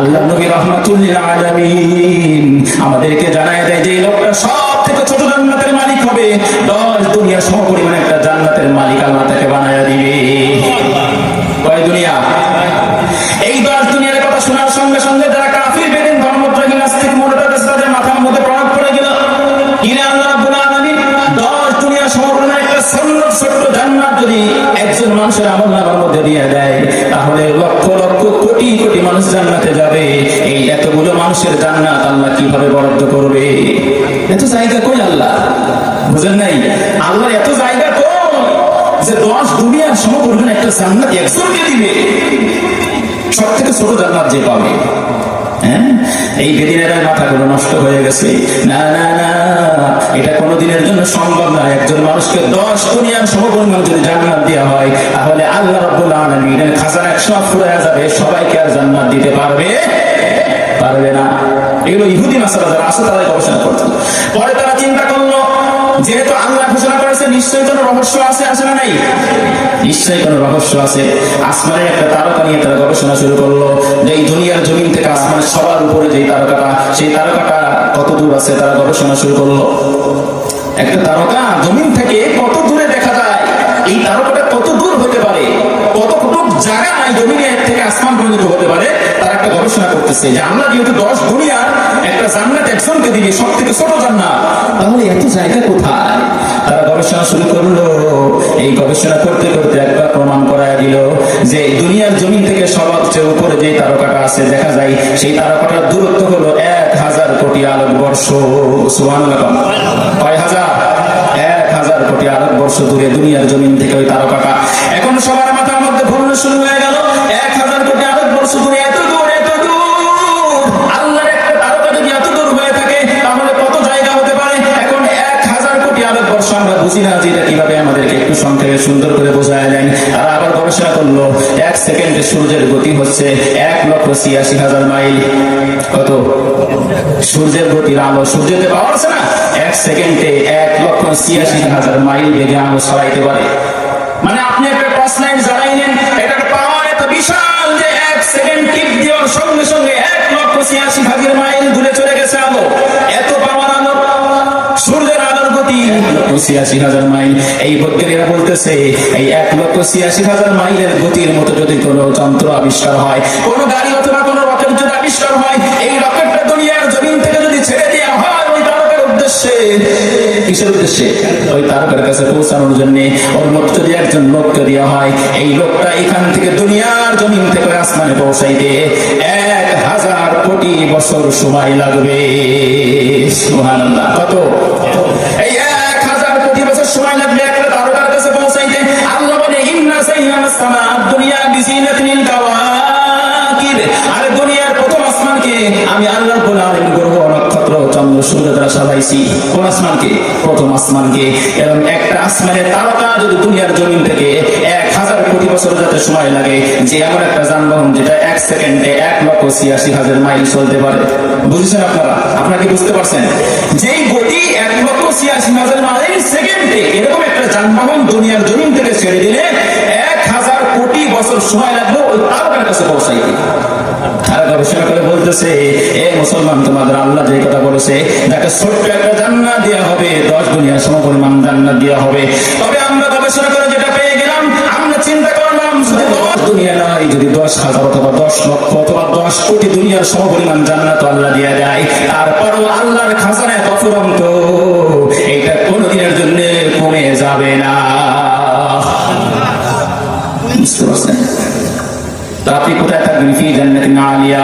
আল্লাহ নবী রাহমাতুল লিল আলামিন আমাদেরকে জানায় দেয় যে এই লোকটা সব থেকে ছোট জান্নাতের মালিক হবে। 10 দুনিয়া সমপরিমাণ একটা জান্নাতের মালিক আল্লাহ তাকে বানায়া দিবে। কয় দুনিয়া? এই 10 দুনিয়ার কথা শোনার সঙ্গে সঙ্গে যারা কাফির বেদিন ধর্মত্যাগী নাস্তিক মুরতাদ তাদের মাথার মধ্যে প্রভাব পড়ে গেল, ইনি আল্লাহ রাব্বুল আলামিন 10 দুনিয়া সমপরিমাণ একটা ছোট্ট জান্নাত যদি একজন মানুষের আমলনামার মধ্যে দিয়ে দেয়, তাহলে লক্ষ লক্ষ কোটি কোটি মানুষ জান্নাতে যাবে। এই এতগুলো মানুষের জান্নাত আল্লাহ কিভাবে বরাদ্দ করবে? এত জায়গা কই আল্লাহ? বুঝেন নাই? আল্লাহর এত জায়গা কই যে 10 দুনিয়ার সমপরিমাণ একটা জান্নাত একজনকে দিবে। সব থেকে ছোট জান্নাত যে পাবে। হ্যাঁ, এই বেদিনেরা মাথাগুলো নষ্ট হয়ে গেছে। না না না, এটা কোনোদিনের জন্য সম্ভব না। একজন মানুষকে 10 দুনিয়ার সমপরিমাণ যদি জান্নাত দেওয়া হয়, তাহলে আল্লাহ রাব্বুল আলামিনের খাজানা সব ফুরায়া যাবে। সবাইকে আর জান্নাত দিতে পারবে না। এগুলো ইহুদি মাসালা যারা আছে তারাই গবেষণা করত। পরে তারা চিন্তা করলো, যেহেতু আল্লাহ ঘোষণা করেছে, নিশ্চয়ই কোনো রহস্য আছে না নাই? নিশ্চয়ই কোনো রহস্য আছে। আসমানের একটা তারকা নিয়ে তারা গবেষণা শুরু করলো যে এই দুনিয়ার জমিন থেকে আসমানের সবার উপরে যে তারকাটা, সেই তারকাটা কত দূর আছে তারা গবেষণা শুরু করলো। একটা তারকা জমিন থেকে কত দূরে দেখা যায়, এই তারকাটা কত দূর হতে পারে, কতটুকু জায়গা নাই জমিনের থেকে আসমান পর্যন্ত হতে পারে, তারা একটা গবেষণা করতেছে যে আমরা যেহেতু 10 দুনিয়ার একটা জান্নাত একজনকে দিবি, সব থেকে ছোট জান্নাত, তাহলে এত জায়গা কোথায়? তারা গবেষণা শুরু করলো। এই গবেষণা করতে করতে একটা প্রমাণ করায় দিল যে দুনিয়ার জমিন থেকে সবচেয়ে উপরে যে তারকাটা আছে দেখা যায়, সেই তারকাটার দূরত্ব হলো 1000 কোটি আলোকবর্ষ। সুবহানাল্লাহ। কয় হাজার? 1000 কোটি আলোকবর্ষ দূরে দুনিয়ার জমিন থেকে ওই তারকাটা। এখন সবার মাথার মধ্যে ঘুরনো শুরু হয়ে গেল, 1000 কোটি আলোকবর্ষ দূরে, এত দূর। আল্লাহর একটা তারকা যদি এত দূর হয়ে থাকে, তাহলে কত জায়গা হতে পারে? এখন 1000 কোটি আলোকবর্ষ আমরা বুঝি না, যেটা কিভাবে আমাদেরকে একটু সংক্ষেপে সুন্দর করে বোঝায় দেন। তারা আবার গবেষণা করলো, 1 সেকেন্ডে সূর্যের গতি হচ্ছে 1,86,000 মাইল। কত? সূর্যের গতির আলো সূর্যতে পাওয়া আছে না, 1 সেকেন্ডে 1,86,000 মাইল বেগে আলো ছড়াইতে পারে। মানে আপনি একটা টর্চ লাইট জ্বালাইলেন, এটার পাওয়ার এত বিশাল যে 1 সেকেন্ড টিপ দেওয়ার সঙ্গে সঙ্গে 1,86,000 মাইল দূরে চলে গেছে আলো। এত পাওয়ার আলো, সূর্যের আলোর গতি 1,86,000 মাইল। এই বৈজ্ঞানিকরা বলতেছে এই 1,86,000 মাইলের গতির মতো যদি কোনো যন্ত্র আবিষ্কার হয়, কোনো গাড়ি অথবা কোনো রকেট যদি আবিষ্কার হয়, এই রকেটটা দুনিয়ার জমিন থেকে যদি ছেড়ে দেওয়া হয় ওই তারকার উদ্দেশ্যে, কিসের উদ্দেশ্যে? ওই তারকার কাছে পৌঁছানোর জন্য ওর মতো যদি একজন লোককে দেওয়া হয়, এই লোকটা এখান থেকে দুনিয়ার জমিন থেকে আসমানে পৌঁছাইতে 1000 কোটি বছর সময় লাগবে। সুবহানাল্লাহ। কত? এই 1000 কোটি বছর সময় লাগবে একটা তারকার কাছে পৌঁছাইতে। আল্লাহ বলে ইন্না সাইয়ানাস সামাআদ দুনিয়া বিজিনাতিল কাওয়াকিব। আর দুনিয়ার প্রথম আসমানকে আমি আল্লাহ রাব্বুল আলামিন গ্রহ নক্ষত্র চন্দ্র সূর্য দ্বারা সাজাইছি। কোন আসমানকে? প্রথম আসমানকে। এবং একটা আসমানের তারকা যদি দুনিয়ার জমিন থেকে 1000 কোটি বছর যাতে সময় লাগে, যে এমন একটা যানবাহন যেটা 1 সেকেন্ডে 1,86,000 মাইল চলতে পারে। বুঝছেন আপনারা? আপনারা কি বুঝতে পারছেন? যেই গতি 1,86,000 মাইল সেকেন্ডে, এরকম একটা যানবাহন দুনিয়ার জমিন থেকে ছেড়ে দিলে 1000 কোটি বছর সময় লাগবে ওই তারকার কাছে পৌঁছাইতে। আর গবেষণা করে বলতেছে, এ মুসলমান, তোমাদের আল্লাহ যে কথা বলেছে, যাকে ছোট্ট একটা জান্নাত দেওয়া হবে, 10 দুনিয়ার সমপরিমাণ জান্নাত দেওয়া হবে। তবে আমরা গবেষণা করে যেটা পেয়ে গেলাম, আমরা চিন্তা করলাম শুধু 10 দুনিয়া নয়, যদি 10,000 অথবা 10 লক্ষ অথবা 10 কোটি দুনিয়ার সমপরিমাণ জান্নাত আল্লাহ দিয়ে দেয়, তারপরও আল্লাহর খাজানায় অফুরন্ত, এটা কোনোদিনের জন্য কমে যাবে না। বুঝতে পারছেন? আপনি কোথায় থাকবেন? ফি জান্নাতিন আলিয়া।